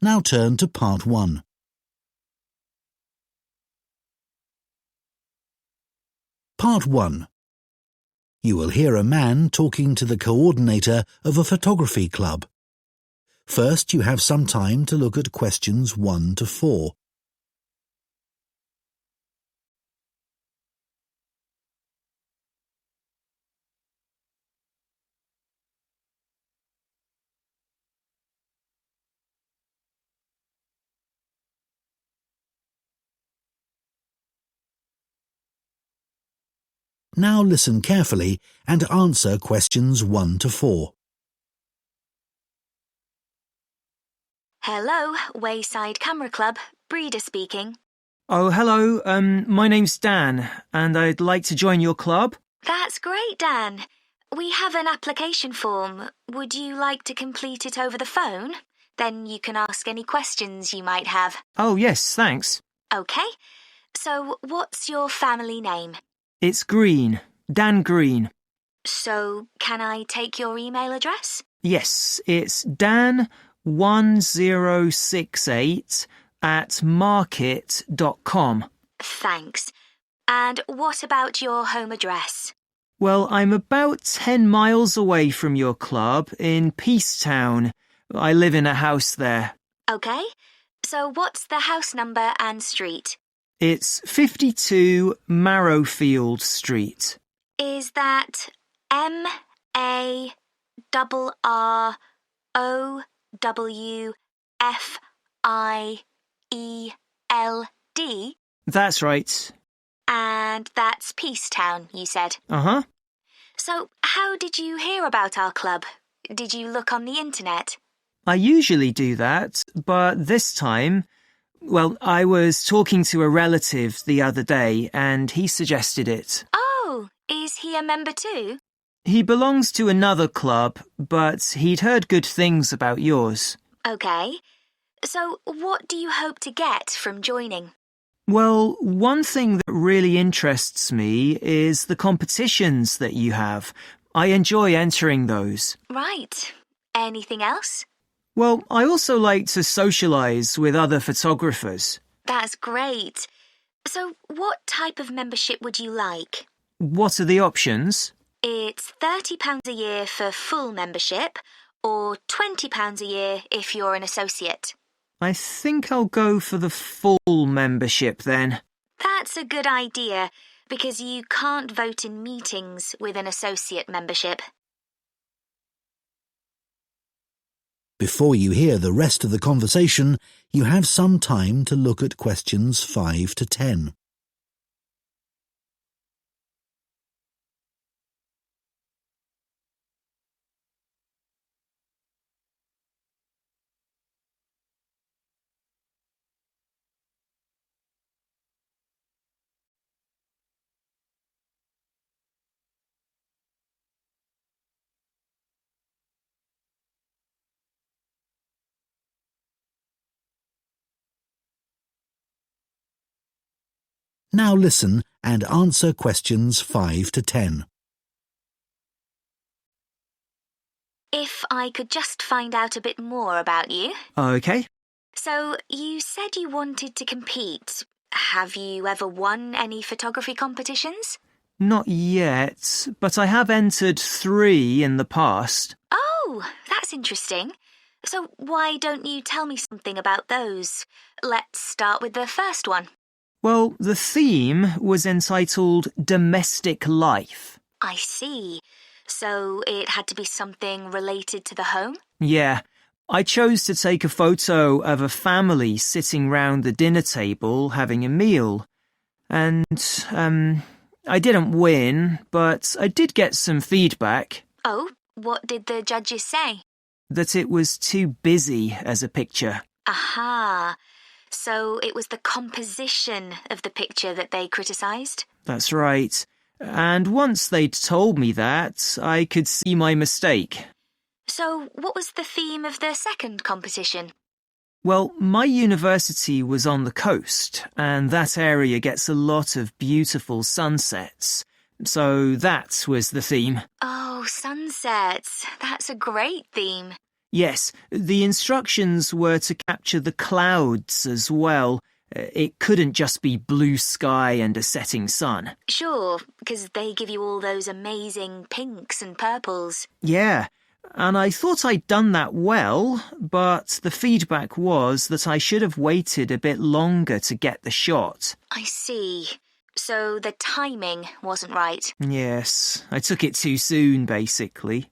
Now turn to Part 1. Part 1. You will hear a man talking to the coordinator of a photography club. First, you have some time to look at questions 1 to 4. Now listen carefully and answer questions 1 to 4. Hello, Wayside Camera Club, Breeder speaking. Oh, hello. My name's Dan, and I'd like to join your club. That's great, Dan. We have an application form. Would you like to complete it over the phone? Then you can ask any questions you might have. Oh, yes, thanks. OK. So, what's your family name? It's Green. Dan Green. So, can I take your email address? Yes, it's dan1068@market.com. Thanks. And what about your home address? Well, I'm about 10 miles away from your club in Peacetown. I live in a house there. OK. So, what's the house number and street? It's 52 Marrowfield Street. Is that MARROWFIELD? That's right. And that's Peacetown, you said? Uh-huh. So, how did you hear about our club? Did you look on the internet? I usually do that, but this time... Well, I was talking to a relative the other day and he suggested it. Oh, is he a member too? He belongs to another club, but he'd heard good things about yours. OK. So, what do you hope to get from joining? Well, one thing that really interests me is the competitions that you have. I enjoy entering those. Right. Anything else? Well, I also like to socialise with other photographers. That's great. So, what type of membership would you like? What are the options? It's £30 a year for full membership, or £20 a year if you're an associate. I think I'll go for the full membership then. That's a good idea, because you can't vote in meetings with an associate membership. Before you hear the rest of the conversation, you have some time to look at questions 5 to 10. Now listen and answer questions 5 to 10. If I could just find out a bit more about you. OK. So, you said you wanted to compete. Have you ever won any photography competitions? Not yet, but I have entered 3 in the past. Oh, that's interesting. So, why don't you tell me something about those? Let's start with the first one. Well, the theme was entitled Domestic Life. I see. So it had to be something related to the home? Yeah. I chose to take a photo of a family sitting round the dinner table having a meal. And, I didn't win, but I did get some feedback. Oh, what did the judges say? That it was too busy as a picture. Aha. So it was the composition of the picture that they criticised? That's right. And once they'd told me that, I could see my mistake. So what was the theme of the second competition? Well, my university was on the coast, and that area gets a lot of beautiful sunsets. So that was the theme. Oh, sunsets. That's a great theme. Yes, the instructions were to capture the clouds as well. It couldn't just be blue sky and a setting sun. Sure, because they give you all those amazing pinks and purples. Yeah, and I thought I'd done that well, but the feedback was that I should have waited a bit longer to get the shot. I see. So the timing wasn't right. Yes, I took it too soon, basically.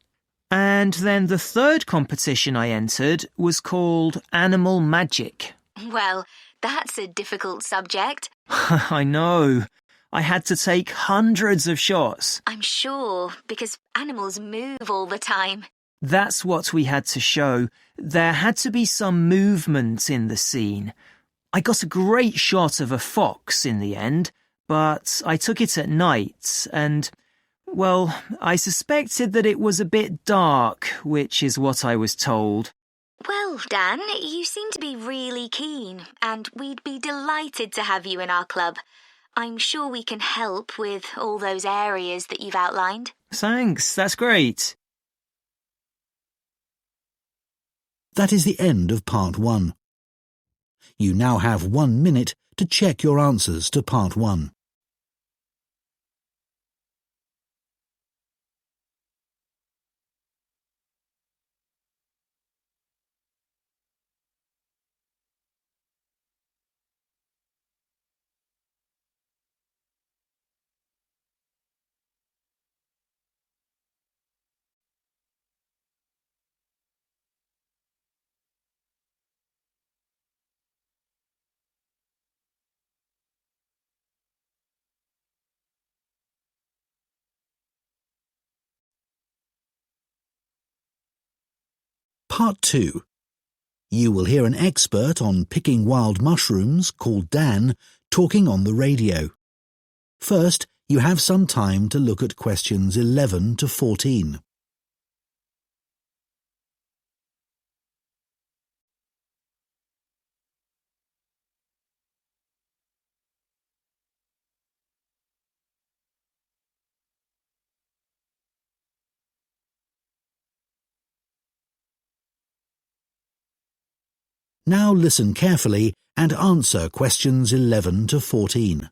And then the third competition I entered was called Animal Magic. Well, that's a difficult subject. I know. I had to take hundreds of shots. I'm sure, because animals move all the time. That's what we had to show. There had to be some movement in the scene. I got a great shot of a fox in the end, but I took it at night and, well, I suspected that it was a bit dark, which is what I was told. Well, Dan, you seem to be really keen, and we'd be delighted to have you in our club. I'm sure we can help with all those areas that you've outlined. Thanks, that's great. That is the end of Part 1. You now have 1 minute to check your answers to Part 1. Part 2. You will hear an expert on picking wild mushrooms called Dan talking on the radio. First, you have some time to look at questions 11 to 14. Now listen carefully and answer questions 11 to 14.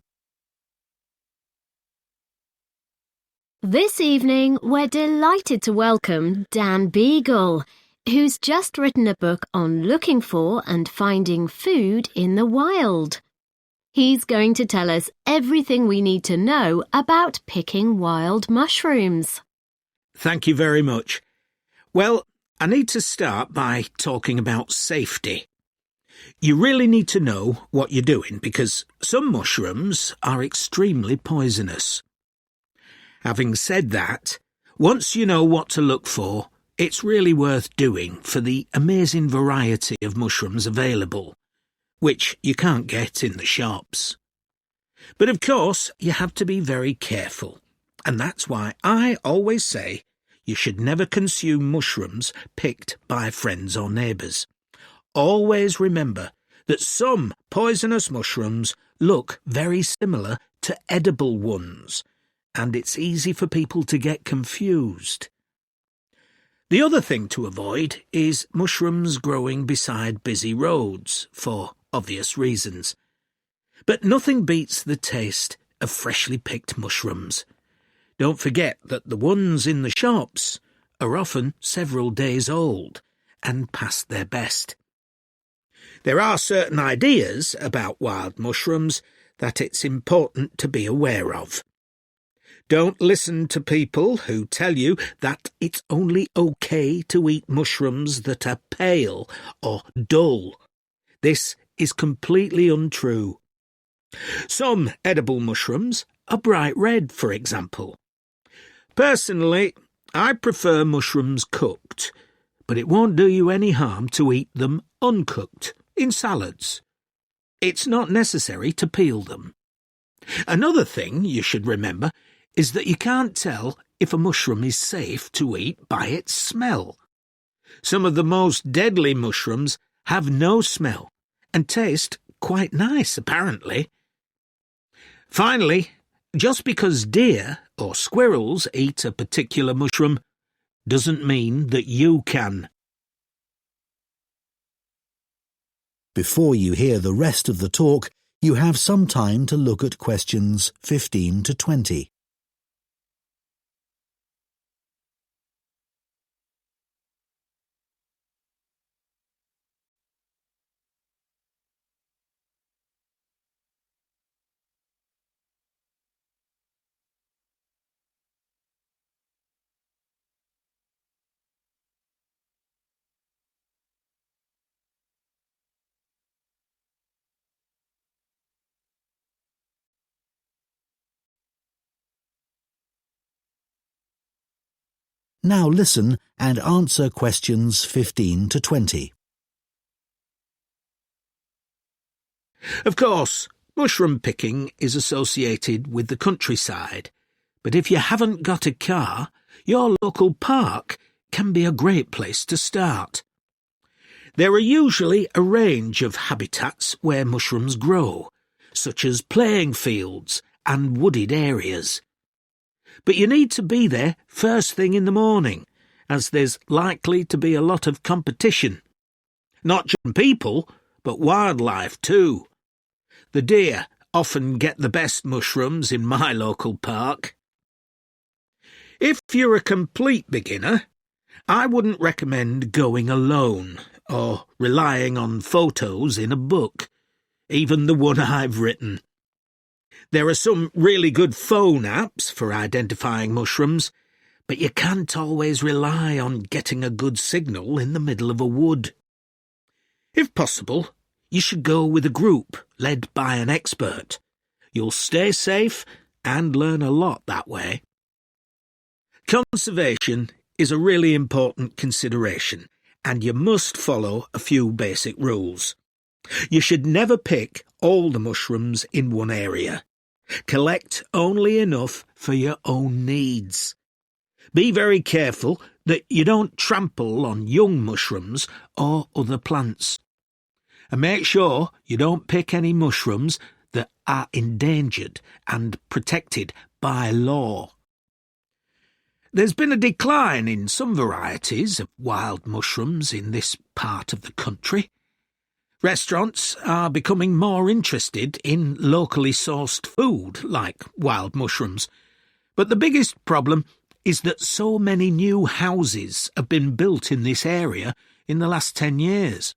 This evening, we're delighted to welcome Dan Beagle, who's just written a book on looking for and finding food in the wild. He's going to tell us everything we need to know about picking wild mushrooms. Thank you very much. Well, I need to start by talking about safety. You really need to know what you're doing because some mushrooms are extremely poisonous. Having said that, once you know what to look for, it's really worth doing for the amazing variety of mushrooms available, which you can't get in the shops. But of course, you have to be very careful, and that's why I always say you should never consume mushrooms picked by friends or neighbours. Always remember that some poisonous mushrooms look very similar to edible ones, and it's easy for people to get confused. The other thing to avoid is mushrooms growing beside busy roads, for obvious reasons. But nothing beats the taste of freshly picked mushrooms. Don't forget that the ones in the shops are often several days old and past their best. There are certain ideas about wild mushrooms that it's important to be aware of. Don't listen to people who tell you that it's only okay to eat mushrooms that are pale or dull. This is completely untrue. Some edible mushrooms are bright red, for example. Personally, I prefer mushrooms cooked, but it won't do you any harm to eat them uncooked in salads. It's not necessary to peel them. Another thing you should remember is that you can't tell if a mushroom is safe to eat by its smell. Some of the most deadly mushrooms have no smell and taste quite nice, apparently. Finally, just because deer or squirrels eat a particular mushroom doesn't mean that you can. Before you hear the rest of the talk, you have some time to look at questions 15 to 20. Now listen and answer questions 15 to 20. Of course, mushroom picking is associated with the countryside, but if you haven't got a car, your local park can be a great place to start. There are usually a range of habitats where mushrooms grow, such as playing fields and wooded areas. But you need to be there first thing in the morning, as there's likely to be a lot of competition. Not just people, but wildlife too. The deer often get the best mushrooms in my local park. If you're a complete beginner, I wouldn't recommend going alone or relying on photos in a book, even the one I've written. There are some really good phone apps for identifying mushrooms, but you can't always rely on getting a good signal in the middle of a wood. If possible, you should go with a group led by an expert. You'll stay safe and learn a lot that way. Conservation is a really important consideration, and you must follow a few basic rules. You should never pick all the mushrooms in one area. Collect only enough for your own needs. Be very careful that you don't trample on young mushrooms or other plants. And make sure you don't pick any mushrooms that are endangered and protected by law. There's been a decline in some varieties of wild mushrooms in this part of the country. Restaurants are becoming more interested in locally sourced food, like wild mushrooms. But the biggest problem is that so many new houses have been built in this area in the last 10 years.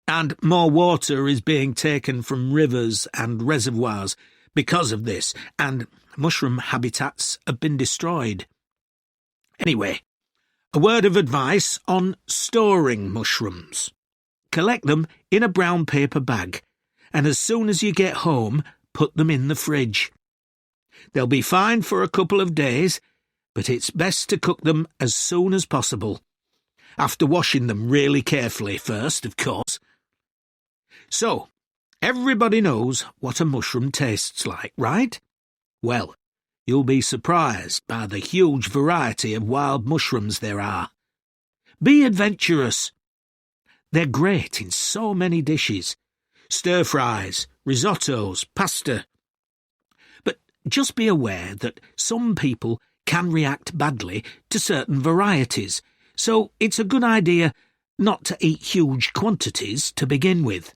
And more water is being taken from rivers and reservoirs because of this, and mushroom habitats have been destroyed. Anyway, a word of advice on storing mushrooms. Collect them in a brown paper bag, and as soon as you get home, put them in the fridge. They'll be fine for a couple of days, but it's best to cook them as soon as possible. After washing them really carefully first, of course. So, everybody knows what a mushroom tastes like, right? Well, you'll be surprised by the huge variety of wild mushrooms there are. Be adventurous. They're great in so many dishes. Stir-fries, risottos, pasta. But just be aware that some people can react badly to certain varieties, so it's a good idea not to eat huge quantities to begin with.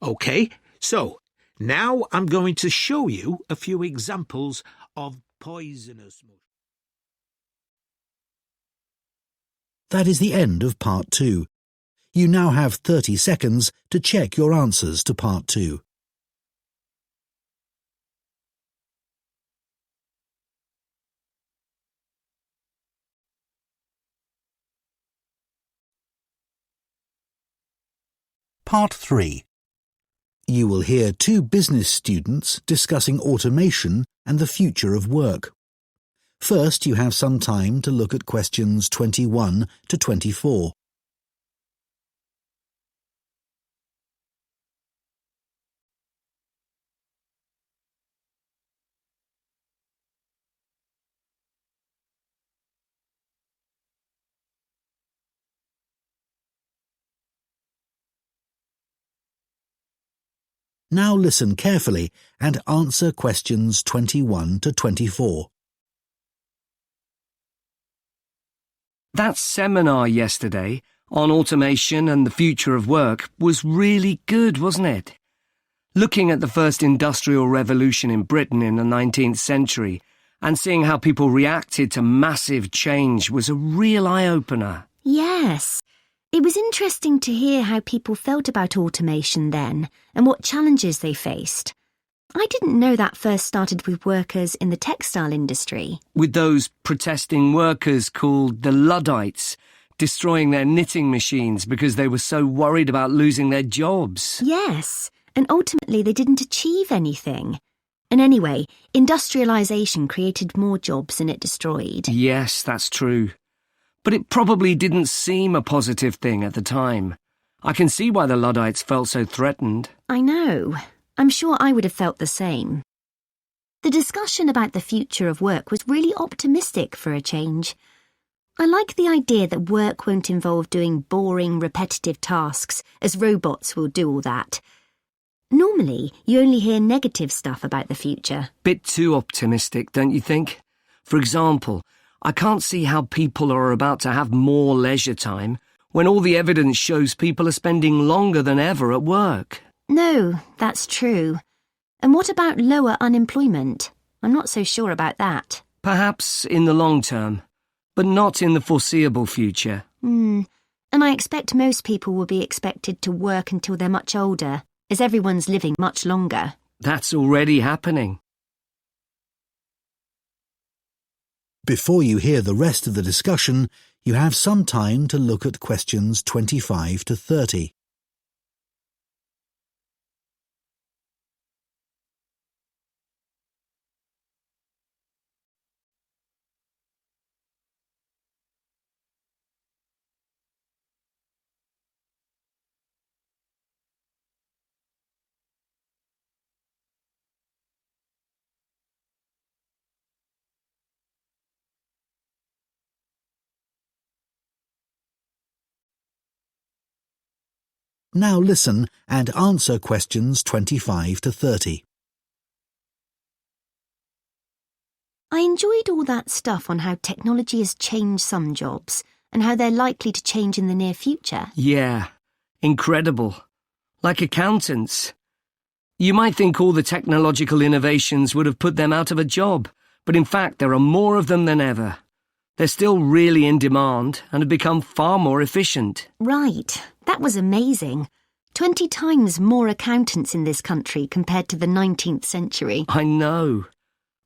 OK, so now I'm going to show you a few examples of poisonous mushrooms. That is the end of Part 2. You now have 30 seconds to check your answers to Part 2. Part 3. You will hear two business students discussing automation and the future of work. First, you have some time to look at questions 21 to 24. Now listen carefully and answer questions 21 to 24. That seminar yesterday, on automation and the future of work was really good, wasn't it? Looking at the first industrial revolution in Britain in the 19th century and seeing how people reacted to massive change was a real eye-opener. Yes. It was interesting to hear how people felt about automation then and what challenges they faced. I didn't know that first started with workers in the textile industry. With those protesting workers called the Luddites, destroying their knitting machines because they were so worried about losing their jobs. Yes, and ultimately they didn't achieve anything. And anyway, industrialisation created more jobs than it destroyed. Yes, that's true. But it probably didn't seem a positive thing at the time. I can see why the Luddites felt so threatened. I know. I'm sure I would have felt the same. The discussion about the future of work was really optimistic for a change. I like the idea that work won't involve doing boring, repetitive tasks, as robots will do all that. Normally, you only hear negative stuff about the future. Bit too optimistic, don't you think? For example, I can't see how people are about to have more leisure time when all the evidence shows people are spending longer than ever at work. No, that's true. And what about lower unemployment? I'm not so sure about that. Perhaps in the long term, but not in the foreseeable future. And I expect most people will be expected to work until they're much older, as everyone's living much longer. That's already happening. Before you hear the rest of the discussion, you have some time to look at questions 25 to 30. Now listen and answer questions 25 to 30. I enjoyed all that stuff on how technology has changed some jobs and how they're likely to change in the near future. Yeah, incredible. Like accountants. You might think all the technological innovations would have put them out of a job, but in fact there are more of them than ever. They're still really in demand and have become far more efficient. Right, that was amazing. 20 times more accountants in this country compared to the 19th century. I know.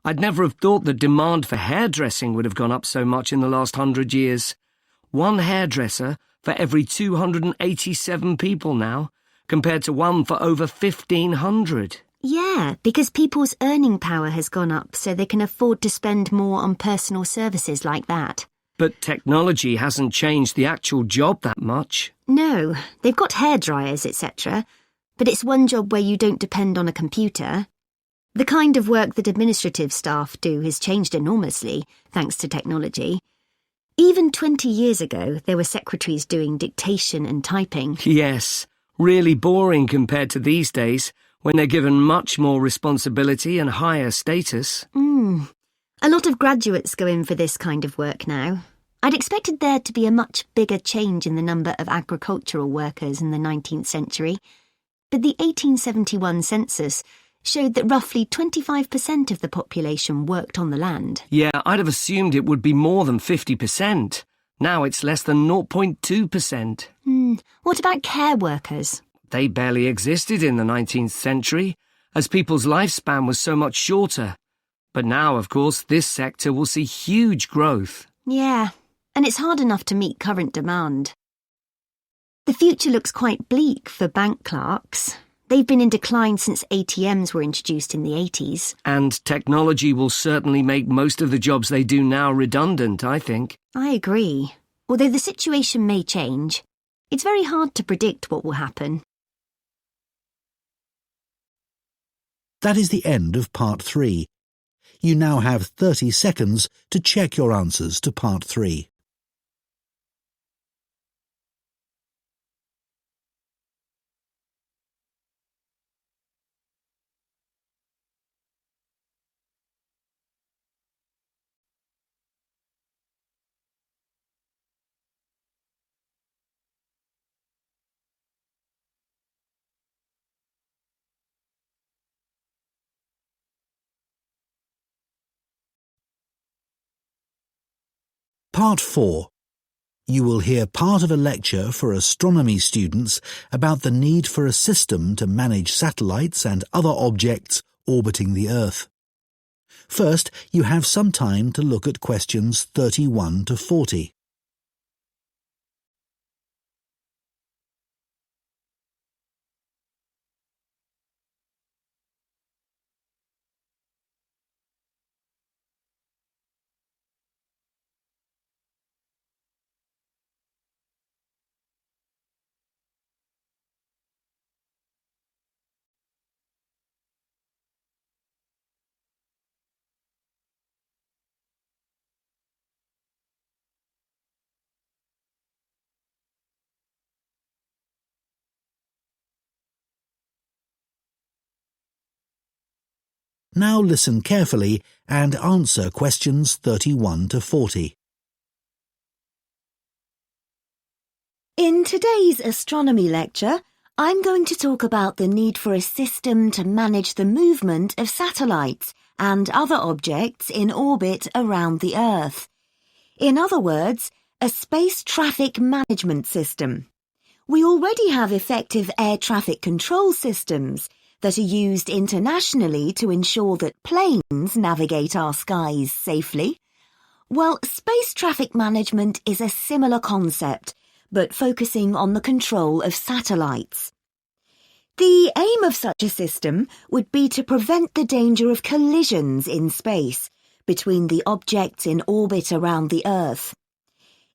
I'd never have thought the demand for hairdressing would have gone up so much in the last 100 years. One hairdresser for every 287 people now, compared to one for over 1,500. Yeah, because people's earning power has gone up so they can afford to spend more on personal services like that. But technology hasn't changed the actual job that much. No, they've got hairdryers, etc. But it's one job where you don't depend on a computer. The kind of work that administrative staff do has changed enormously, thanks to technology. Even 20 years ago, there were secretaries doing dictation and typing. Yes, really boring compared to these days, when they're given much more responsibility and higher status. A lot of graduates go in for this kind of work now. I'd expected there to be a much bigger change in the number of agricultural workers in the 19th century, but the 1871 census showed that roughly 25% of the population worked on the land. Yeah, I'd have assumed it would be more than 50%. Now it's less than 0.2%. What about care workers? They barely existed in the 19th century, as people's lifespan was so much shorter. But now, of course, this sector will see huge growth. Yeah, and it's hard enough to meet current demand. The future looks quite bleak for bank clerks. They've been in decline since ATMs were introduced in the 80s. And technology will certainly make most of the jobs they do now redundant, I think. I agree. Although the situation may change, it's very hard to predict what will happen. That is the end of Part 3. You now have 30 seconds to check your answers to Part 3. Part 4. You will hear part of a lecture for astronomy students about the need for a system to manage satellites and other objects orbiting the Earth. First, you have some time to look at questions 31 to 40. Now listen carefully and answer questions 31 to 40. In today's astronomy lecture, I'm going to talk about the need for a system to manage the movement of satellites and other objects in orbit around the Earth. In other words, a space traffic management system. We already have effective air traffic control systems that are used internationally to ensure that planes navigate our skies safely. Well, space traffic management is a similar concept, but focusing on the control of satellites. The aim of such a system would be to prevent the danger of collisions in space between the objects in orbit around the Earth.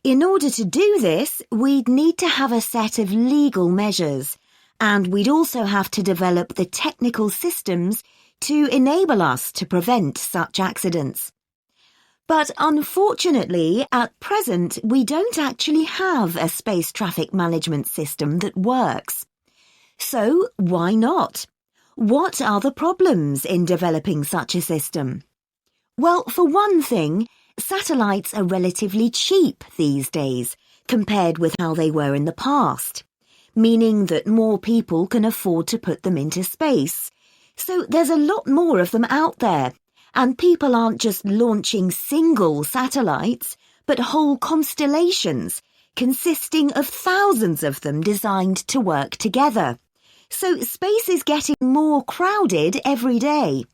In order to do this, we'd need to have a set of legal measures, and we'd also have to develop the technical systems to enable us to prevent such accidents. But unfortunately, at present, we don't actually have a space traffic management system that works. So why not? What are the problems in developing such a system? Well, for one thing, satellites are relatively cheap these days compared with how they were in the past, meaning that more people can afford to put them into space. So there's a lot more of them out there, and people aren't just launching single satellites, but whole constellations consisting of thousands of them designed to work together. So space is getting more crowded every day.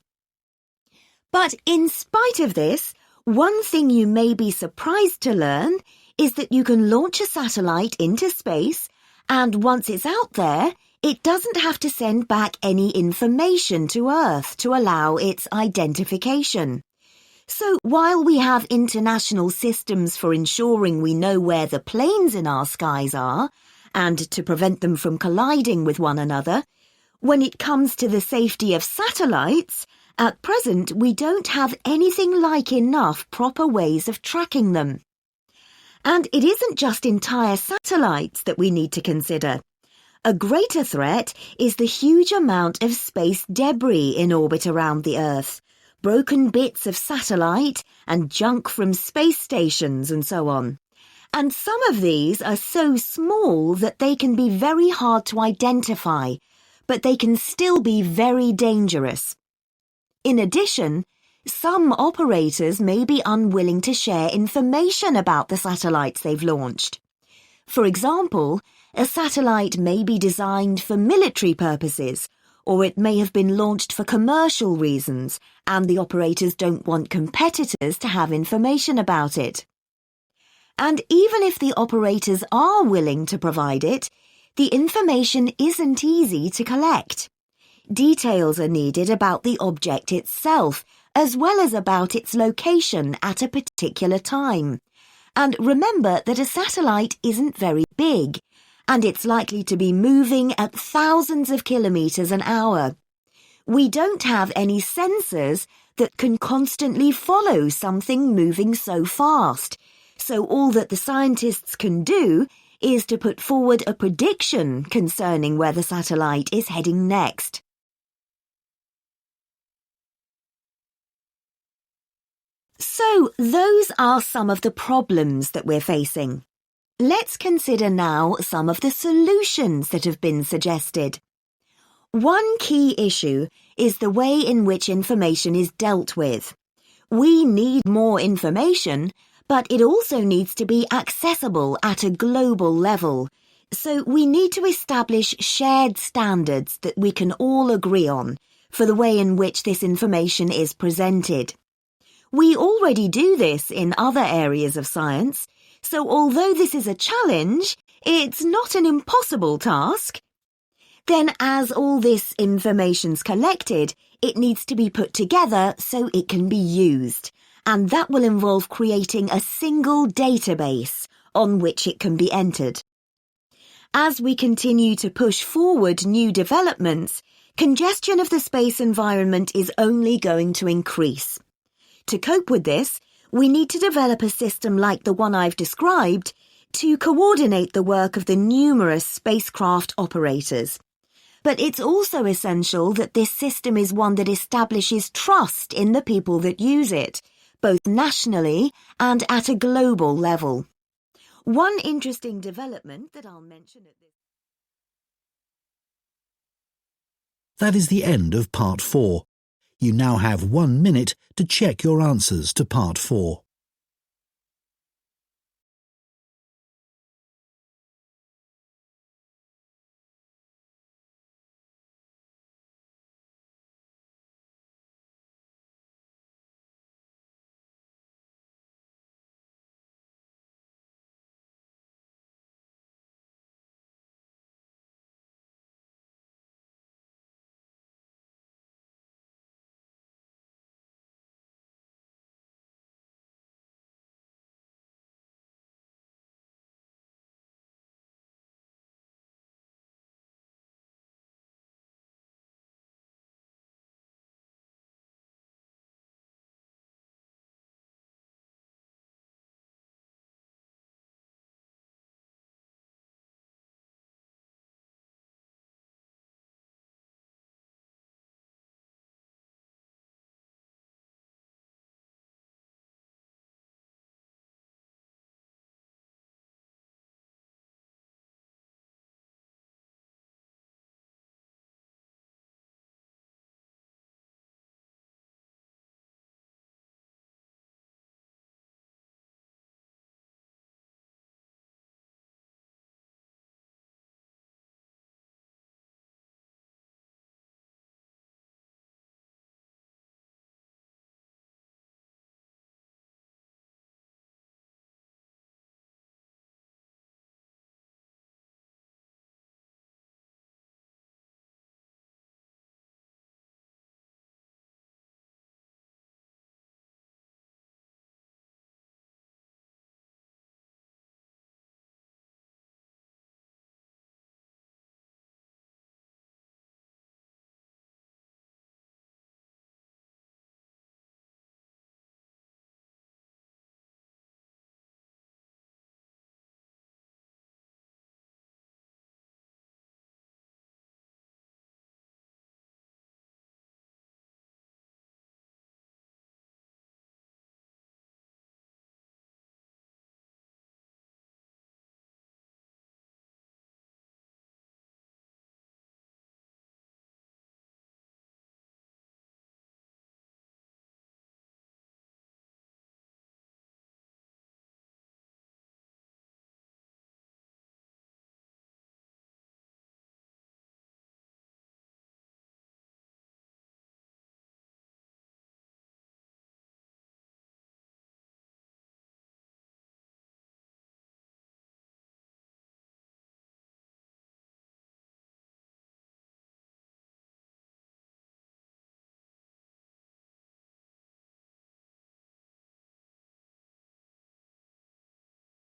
But in spite of this, one thing you may be surprised to learn is that you can launch a satellite into space, and once it's out there, it doesn't have to send back any information to Earth to allow its identification. So while we have international systems for ensuring we know where the planes in our skies are, and to prevent them from colliding with one another, when it comes to the safety of satellites, at present we don't have anything like enough proper ways of tracking them. And it isn't just entire satellites that we need to consider. A greater threat is the huge amount of space debris in orbit around the Earth, broken bits of satellite and junk from space stations and so on. And some of these are so small that they can be very hard to identify, but they can still be very dangerous. In addition, some operators may be unwilling to share information about the satellites they've launched. For example, a satellite may be designed for military purposes, or it may have been launched for commercial reasons, and the operators don't want competitors to have information about it. And even if the operators are willing to provide it, the information isn't easy to collect. Details are needed about the object itself, as well as about its location at a particular time. And remember that a satellite isn't very big, and it's likely to be moving at thousands of kilometers an hour. We don't have any sensors that can constantly follow something moving so fast, so all that the scientists can do is to put forward a prediction concerning where the satellite is heading next. So those are some of the problems that we're facing. Let's consider now some of the solutions that have been suggested. One key issue is the way in which information is dealt with. We need more information, But it also needs to be accessible at a global level. So we need to establish shared standards that we can all agree on for the way in which this information is presented. We already do this in other areas of science, so although this is a challenge, it's not an impossible task. Then as all this information's collected, it needs to be put together so it can be used, and that will involve creating a single database on which it can be entered. As we continue to push forward new developments, congestion of the space environment is only going to increase. To cope with this, we need to develop a system like the one I've described to coordinate the work of the numerous spacecraft operators. But it's also essential that this system is one that establishes trust in the people that use it, both nationally and at a global level. One interesting development that I'll mention at this... That is the end of Part 4. You now have 1 minute to check your answers to Part 4.